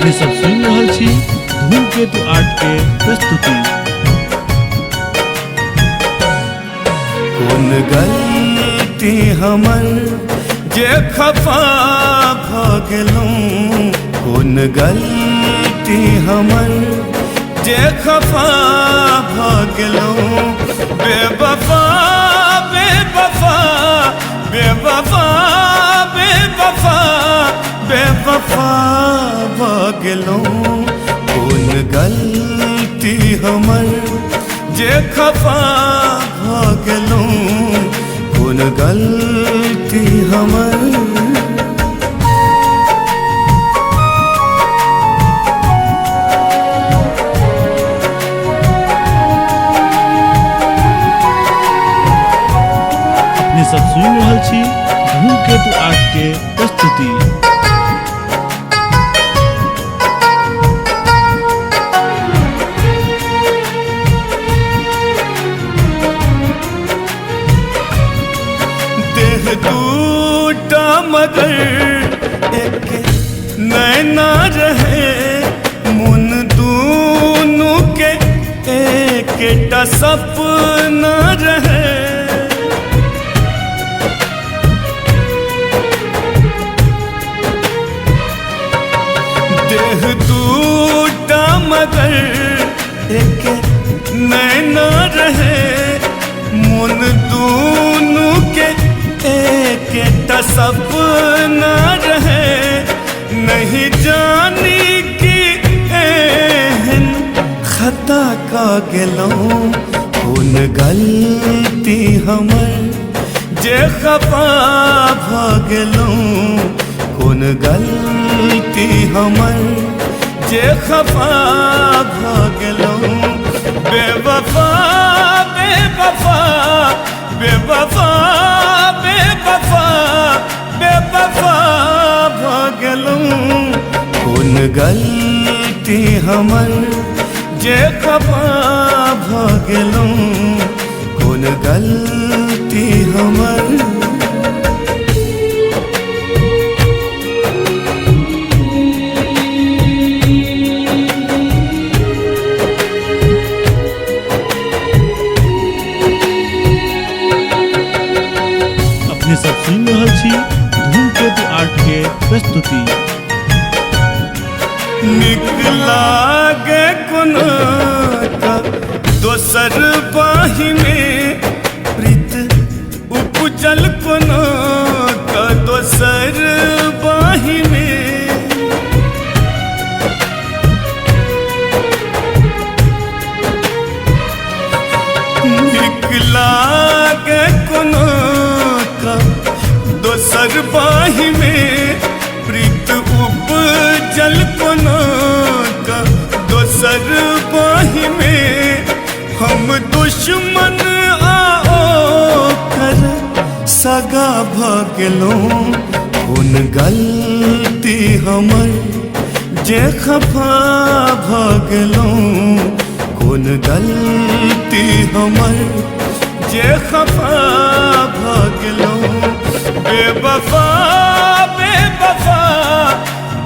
अपने सब सुन रहल छी धूमकेतु आर्ट के प्रस्तुति। कौन गलती हमर जे खफा भ गेलहुँ, कौन गलती हमर जे खफा भ गेलहुँ। बेवफा बेवफा बेवफा बेवफा बेवफा भ गेलहुँ। कौन गलती हमर जे खफा भ गेलहुँ, कौन गलती हमर। अपने सब सुन रहल छी धूमकेतु आर्ट के प्रस्तुति। देह टूटा मगर एक नैना रहे, मुन दूनों के एक सपना रहे। देह टूटा मगर एक नैना रहे, मुन दूनों के एक सपना रहे। नहीं जानी कि एहन खता का गेलहुँ, कौन गलती हमर जे खफा भ गेलहुँ। कौन गलती हमर जे खफा भ गेलहुँ। बेवफा बेवफा बेवफा बेवफा बेवफा भ गेलहुँ। कौन गलती हमर जे खफा भ गेलहुँ, कौन गलती हमर। अपने सब सुन रहल छी धूमकेतु आर्ट के प्रस्तुति। निकला गे कोना का दोसर बाही में प्रीत उपजल, कोना का दोसर बाही में। निकला गे कोना दोसर बाही में प्रीत उपजल, कोना का दोसर बाही में। हम दुश्मन आओ कर सगा भ गेलहुँ। कौन गलती हमर जे खफा भ गेलहुँ, कौन गलती हमर जे खफा भ गेलहुँ। बेवफा बेवफा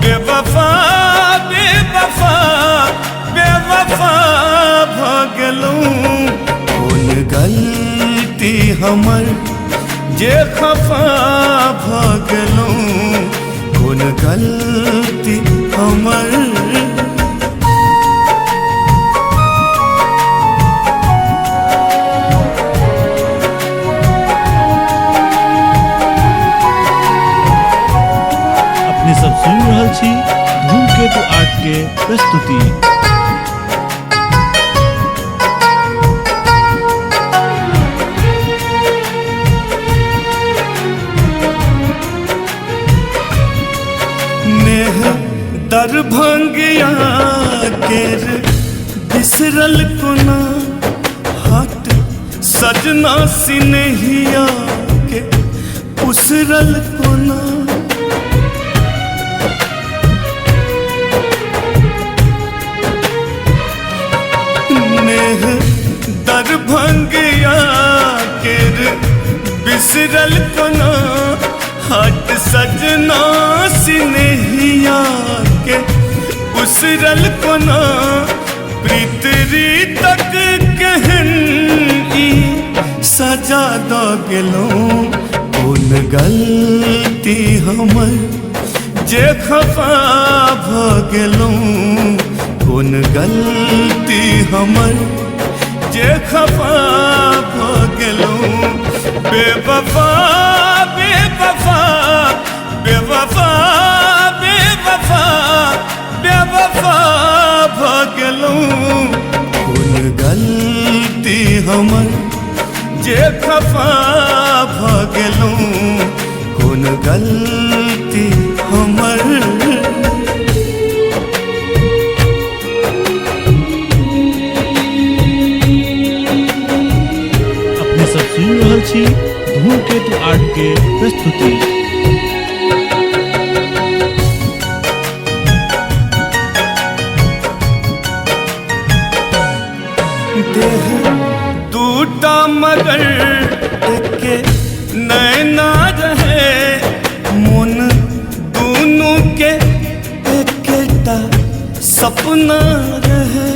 बेवफा बेवफा बेवफा भ गेलहुँ। कौन गलती हमर जे खफा भ गेलहुँ, कौन गलती हमर। सब सुन रहल छी धूमकेतु आर्ट के प्रस्तुति। नेह दरभंगिया केर बिसरल कोना, हट सजना सिनहिया के उसरल कोना। दरभंगिया केर बिसरल कोना, हट सजना सिनहिया के बिसरल कोना प्रीतरी तक कहन ई सजा द गेलौं कोन गलती हमर जे खफा भ गेलौं कोन गलती हमर जे खफा भ गेलौं बेवफा बेवफा बेवफा बेवफा बेवफा भ गेलौं कोन गलती हमर जे खफा भ गेलौं कोन गलती हमर। अपने सब सुन रहल छी धूमकेतु 8 के प्रस्तुति। देह टूटा मगर एके नैना रहे मन दोनों के एकेटा सपना रहे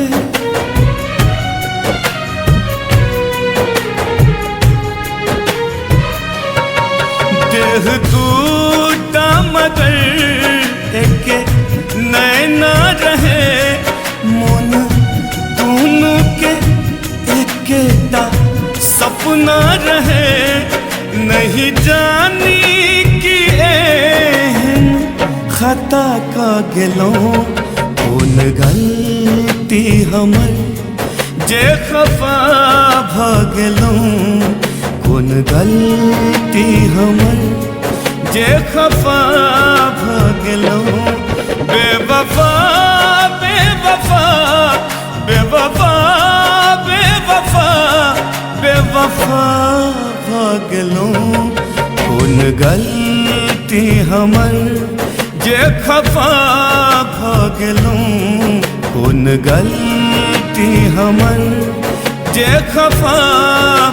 देह टूटा मगर एके नैना रहे मन दोनों के एकेटा सपना रहे नहीं जानी कि एहन खता का गेलौं कोन गलती हमर जे खफा भ गेलौं कोन गलती हमर जे खफा भ गेलौं बेवफा बेवफा बेवफा बेवफा बेवफा भ गेलौं कोन गलती हमर जे खफा भ गेलौं कोन गलती हमर जे खफा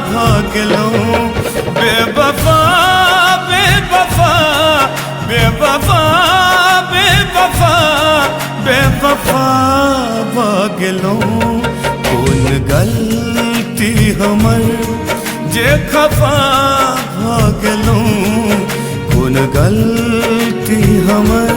भ गेलौं बेवफा बेवफा बेवफा बेवफा बेवफा भ गेलौं कोन गलती हमर जे खफा भ गेलौं कोन गलती हमर।